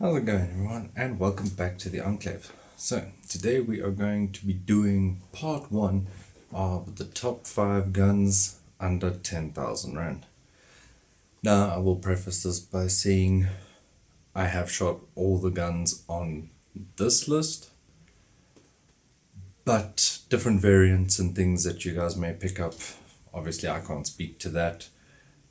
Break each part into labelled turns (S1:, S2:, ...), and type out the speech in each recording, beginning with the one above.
S1: How's it going, everyone, and welcome back to the Enclave. So today we are going to be doing part 1 of the top 5 guns under 10,000 Rand. Now I will preface this by saying I have shot all the guns on this list, but different variants and things that you guys may pick up, obviously I can't speak to that.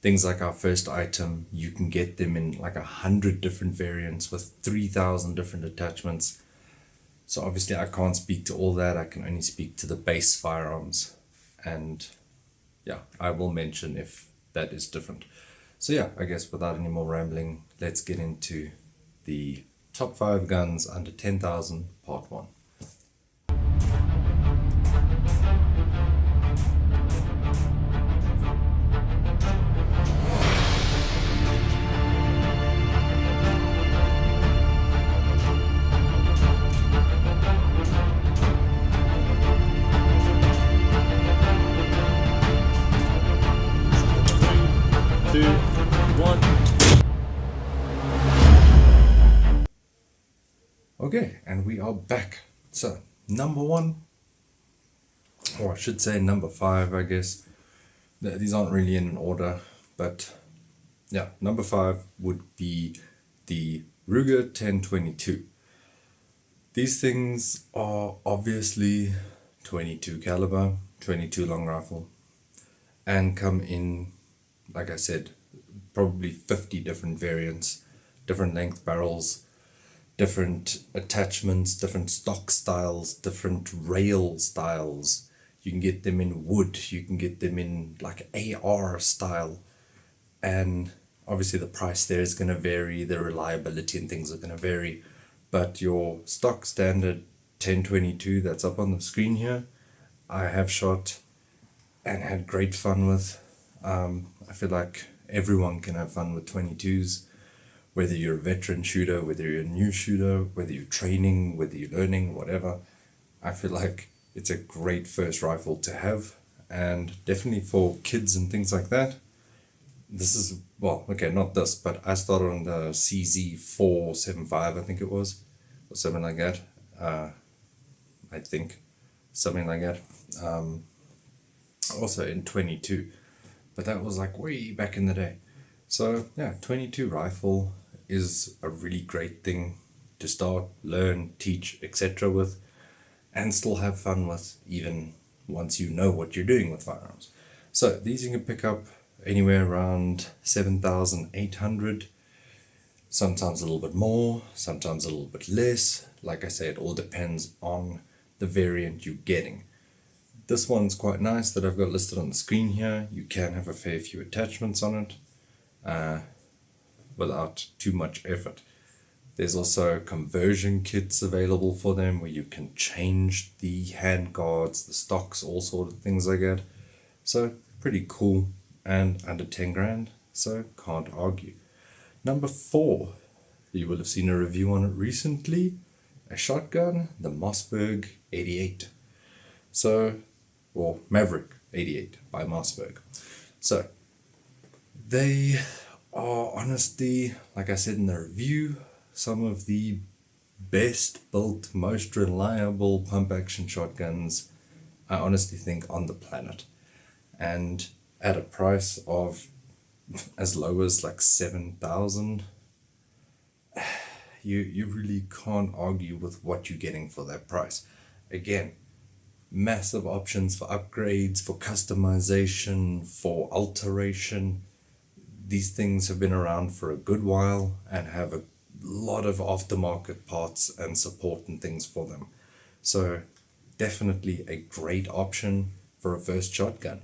S1: Things like our first item, you can get them in like 100 different variants with 3,000 different attachments. So obviously I can't speak to all that, I can only speak to the base firearms. And yeah, I will mention if that is different. So yeah, I guess without any more rambling, let's get into the top 5 guns under 10,000 part 1. Okay, and we are back. So, number 1, or I should say number 5, I guess. These aren't really in an order, but yeah, number 5 would be the Ruger 1022. These things are obviously 22 caliber, 22 long rifle, and come in, like I said, probably 50 different variants, different length barrels, different attachments, different stock styles, different rail styles. You can get them in wood, you can get them in like AR style, and obviously the price there is going to vary, the reliability and things are going to vary, but your stock standard 1022 that's up on the screen here, I have shot and had great fun with. I feel like everyone can have fun with 22s. Whether you're a veteran shooter, whether you're a new shooter, whether you're training, whether you're learning, whatever, I feel like it's a great first rifle to have, and definitely for kids and things like that. This is, well, okay, not this, but I started on the CZ475, I think it was, or something like that. I think, something like that. Also in 22, but that was like way back in the day. So yeah, 22 rifle is a really great thing to start, learn, teach, etc. with, and still have fun with, even once you know what you're doing with firearms. So these you can pick up anywhere around 7,800, sometimes a little bit more, sometimes a little bit less. Like I say, it all depends on the variant you're getting. This one's quite nice that I've got listed on the screen here. You can have a fair few attachments on it, without too much effort. There's also conversion kits available for them where you can change the handguards, the stocks, all sort of things like that. So pretty cool, and under 10 grand, so can't argue. Number 4, you will have seen a review on it recently, a shotgun, the Mossberg 88. So, or Maverick 88 by Mossberg. So they are honestly, like I said in the review, some of the best built, most reliable pump action shotguns I honestly think on the planet, and at a price of as low as like 7,000, you really can't argue with what you're getting for that price. Again, massive options for upgrades, for customization, for alteration. These things have been around for a good while and have a lot of aftermarket parts and support and things for them. So definitely a great option for a first shotgun.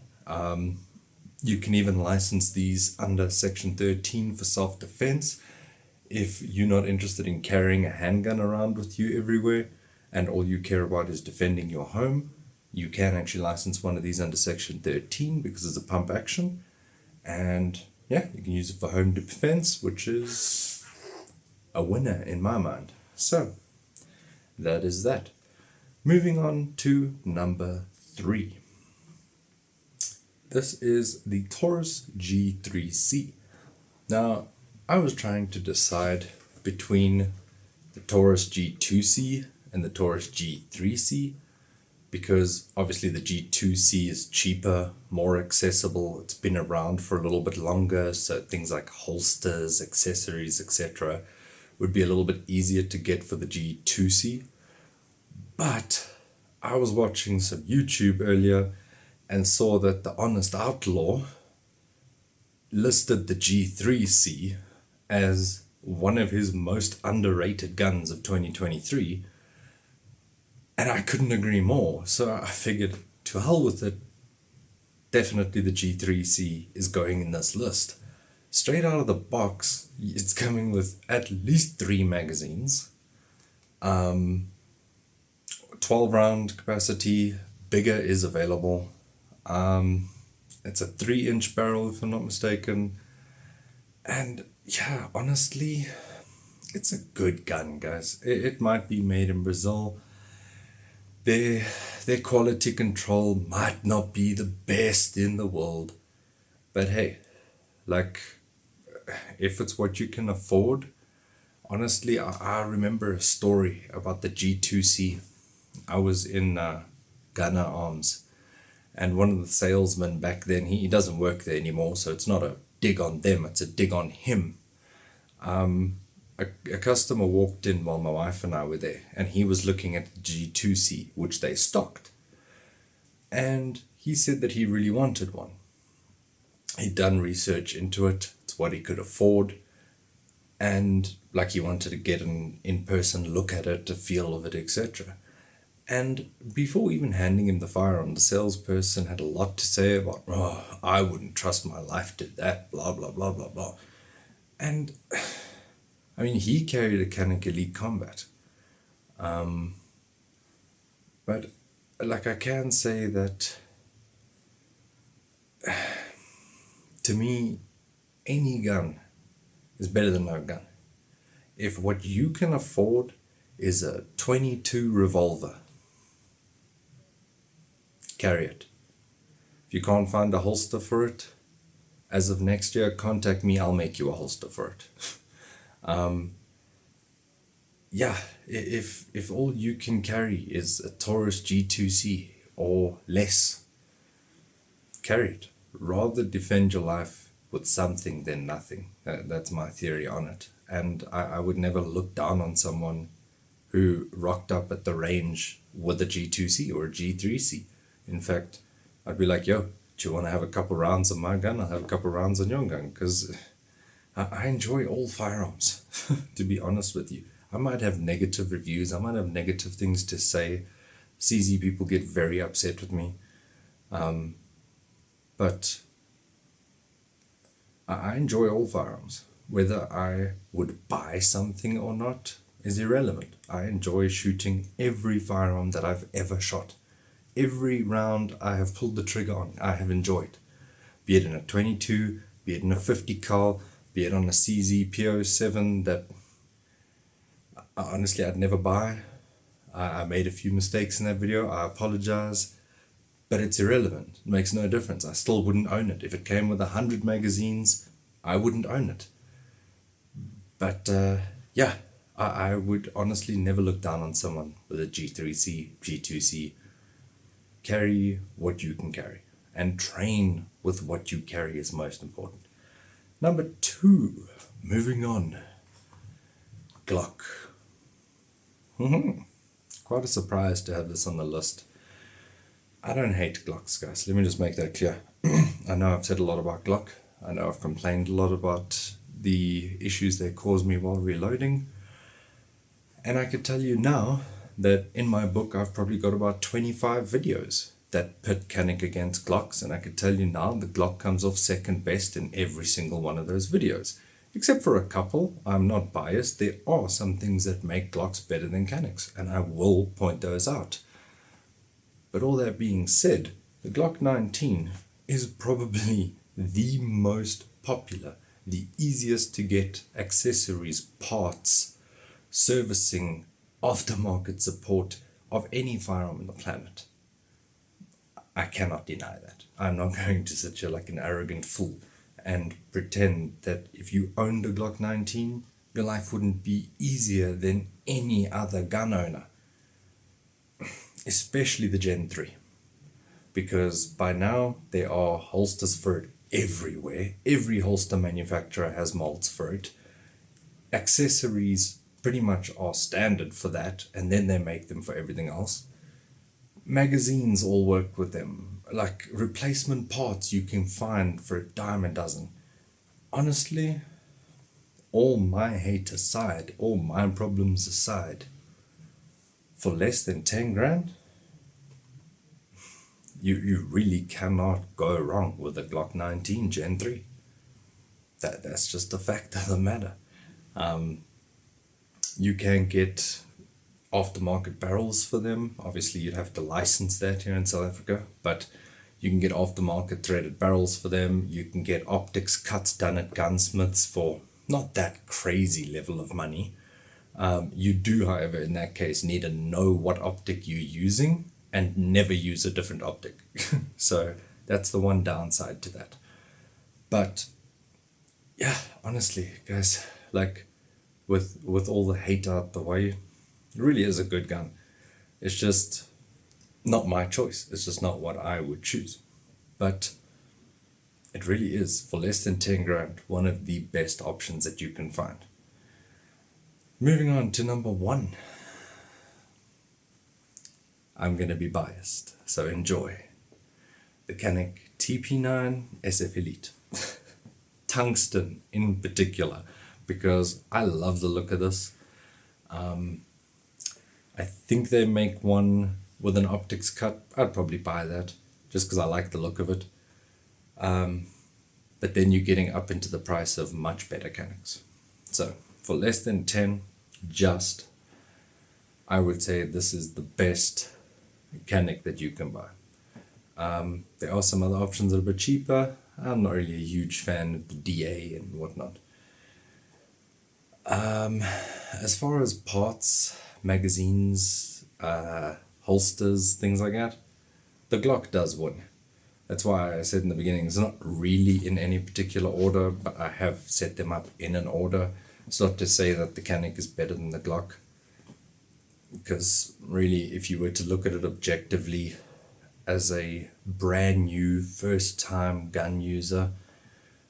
S1: You can even license these under Section 13 for self-defense. If you're not interested in carrying a handgun around with you everywhere and all you care about is defending your home, you can actually license one of these under Section 13 because it's a pump action. And yeah, you can use it for home defense, which is a winner in my mind. So that is that. Moving on to number 3. This is the Taurus G3c. Now, I was trying to decide between the Taurus G2c and the Taurus G3c, because obviously the G2c is cheaper, more accessible, it's been around for a little bit longer, so things like holsters, accessories, etc. would be a little bit easier to get for the G2c. But I was watching some YouTube earlier and saw that the Honest Outlaw listed the G3c as one of his most underrated guns of 2023. And I couldn't agree more. So I figured, to hell with it, definitely the G3c is going in this list. Straight out of the box, it's coming with at least 3 magazines, 12 round capacity, bigger is available. It's a 3-inch barrel if I'm not mistaken. And yeah, honestly, it's a good gun, guys. It might be made in Brazil. Their quality control might not be the best in the world, but hey, like, if it's what you can afford. Honestly, I remember a story about the G2c. I was in Ghana Arms, and one of the salesmen back then, he doesn't work there anymore, so it's not a dig on them, it's a dig on him. A customer walked in while my wife and I were there, and he was looking at the G2c, which they stocked. And he said that he really wanted one. He'd done research into it, it's what he could afford, and like he wanted to get an in-person look at it, a feel of it, etc. And before even handing him the firearm, the salesperson had a lot to say about, oh, I wouldn't trust my life to that, blah, blah, blah, blah, blah. And I mean, he carried a Canik Elite Combat. But like, I can say that to me, any gun is better than no gun. If what you can afford is a 22 revolver, carry it. If you can't find a holster for it, as of next year, contact me, I'll make you a holster for it. Yeah, if all you can carry is a Taurus G3c or less, carry it. Rather defend your life with something than nothing. That's my theory on it. And I would never look down on someone who rocked up at the range with a G2c or a G3c. In fact, I'd be like, yo, do you want to have a couple rounds on my gun? I'll have a couple rounds on your gun, because I enjoy all firearms, to be honest with you. I might have negative reviews, I might have negative things to say. CZ people get very upset with me. But I enjoy all firearms. Whether I would buy something or not is irrelevant. I enjoy shooting every firearm that I've ever shot. Every round I have pulled the trigger on, I have enjoyed. Be it in a 22, be it in a 50 cal, be it on a CZ P07 that honestly I'd never buy. I made a few mistakes in that video, I apologize, but it's irrelevant. It makes no difference. I still wouldn't own it. If it came with 100 magazines, I wouldn't own it. But yeah, I would honestly never look down on someone with a G3c, G2c. Carry what you can carry, and train with what you carry is most important. Number 2, moving on, Glock. Quite a surprise to have this on the list. I don't hate Glocks, guys. Let me just make that clear. I know I've said a lot about Glock. I know I've complained a lot about the issues they cause me while reloading. And I could tell you now that in my book I've probably got about 25 videos that pit Canik against Glocks, and I could tell you now the Glock comes off second best in every single one of those videos. Except for a couple, I'm not biased, there are some things that make Glocks better than Caniks, and I will point those out. But all that being said, the Glock 19 is probably the most popular, the easiest to get accessories, parts, servicing, aftermarket support of any firearm on the planet. I cannot deny that. I'm not going to sit here like an arrogant fool and pretend that if you owned a Glock 19, your life wouldn't be easier than any other gun owner, especially the Gen 3. Because by now there are holsters for it everywhere. Every holster manufacturer has molds for it. Accessories pretty much are standard for that, and then they make them for everything else. Magazines all work with them. Like replacement parts you can find for a dime a dozen. Honestly, all my hate aside, all my problems aside, for less than 10 grand, you really cannot go wrong with a Glock 19 Gen 3. That's just a fact of the matter. You can get aftermarket barrels for them. Obviously, you'd have to license that here in South Africa, but you can get aftermarket threaded barrels for them. You can get optics cuts done at gunsmiths for not that crazy level of money. You do, however, in that case, need to know what optic you're using and never use a different optic. So that's the one downside to that. But yeah, honestly, guys, like with all the hate out the way, it really is a good gun. It's just not my choice. It's just not what I would choose. But it really is, for less than 10 grand, one of the best options that you can find. Moving on to number 1. I'm going to be biased, so enjoy. The Canik TP9 SF Elite. Tungsten in particular, because I love the look of this. I think they make one with an optics cut. I'd probably buy that just because I like the look of it. But then you're getting up into the price of much better Caniks. So for less than 10, I would say this is the best Canik that you can buy. There are some other options that are a bit cheaper. I'm not really a huge fan of the DA and whatnot. As far as parts, magazines, holsters, things like that, the Glock does win. That's why I said in the beginning, it's not really in any particular order, but I have set them up in an order. It's not to say that the Canik is better than the Glock, because really, if you were to look at it objectively as a brand new first time gun user,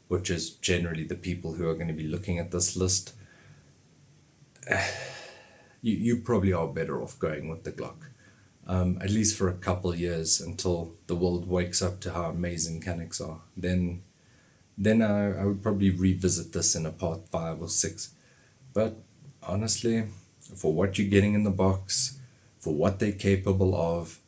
S1: which is generally the people who are going to be looking at this list, you probably are better off going with the Glock. At least for a couple years until the world wakes up to how amazing Caniks are. Then I would probably revisit this in a part 5 or 6. But honestly, for what you're getting in the box, for what they're capable of,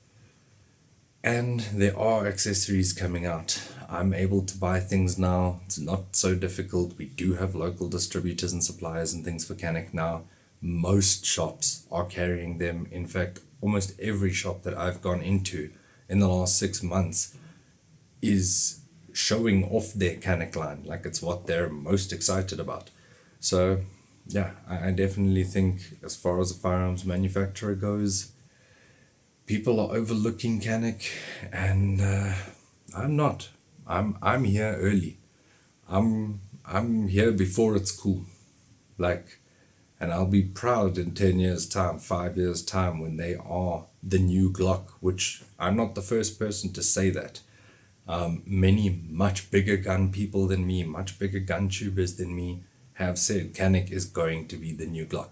S1: and there are accessories coming out. I'm able to buy things now. It's not so difficult. We do have local distributors and suppliers and things for Canik now. Most shops are carrying them. In fact, almost every shop that I've gone into in the last 6 months is showing off their Canik line. Like, it's what they're most excited about. So yeah, I definitely think as far as a firearms manufacturer goes, people are overlooking Canik, and I'm not. I'm here early. I'm here before it's cool. Like, and I'll be proud in 10 years time, 5 years time, when they are the new Glock, which I'm not the first person to say that. Many much bigger gun people than me, much bigger gun tubers than me, have said Canik is going to be the new Glock.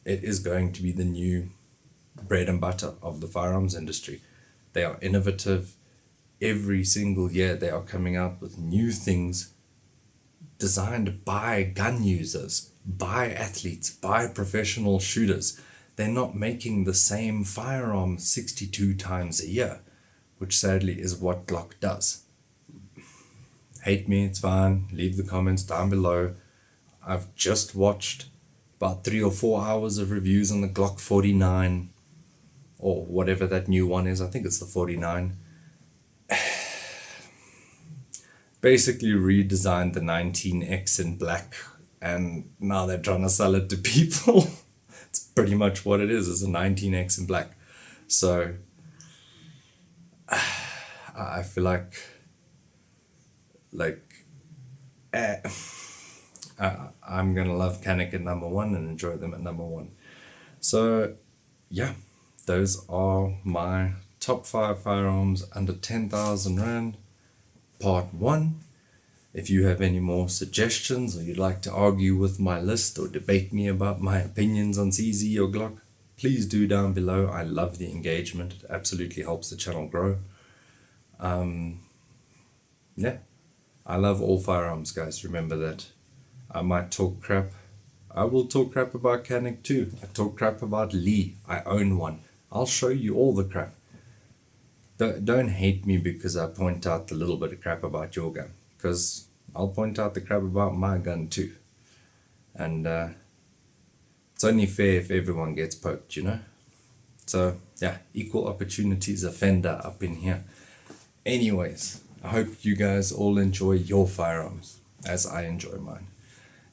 S1: It is going to be the new bread and butter of the firearms industry. They are innovative. Every single year they are coming out with new things designed by gun users, by athletes, by professional shooters. They're not making the same firearm 62 times a year, which sadly is what Glock does. Hate me, it's fine. Leave the comments down below. I've just watched about 3 or 4 hours of reviews on the Glock 49, or whatever that new one is. I think it's the 49. Basically redesigned the 19X in black, and now they're trying to sell it to people. It's pretty much what it is a 19X in black. So I feel like I'm gonna love Canik at number 1 and enjoy them at number 1. So yeah, those are my top 5 firearms under 10,000 Rand, part 1. If you have any more suggestions or you'd like to argue with my list or debate me about my opinions on CZ or Glock, please do down below. I love the engagement. It absolutely helps the channel grow. Yeah, I love all firearms, guys. Remember that. I might talk crap. I will talk crap about Canik too. I talk crap about Lee. I own one. I'll show you all the crap. Don't hate me because I point out the little bit of crap about your gun, because I'll point out the crap about my gun too. And it's only fair if everyone gets poked, you know. So yeah, equal opportunities offender up in here. Anyways, I hope you guys all enjoy your firearms as I enjoy mine.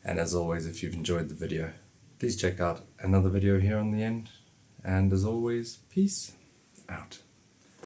S1: And as always, if you've enjoyed the video, please check out another video here on the end. And as always, peace out.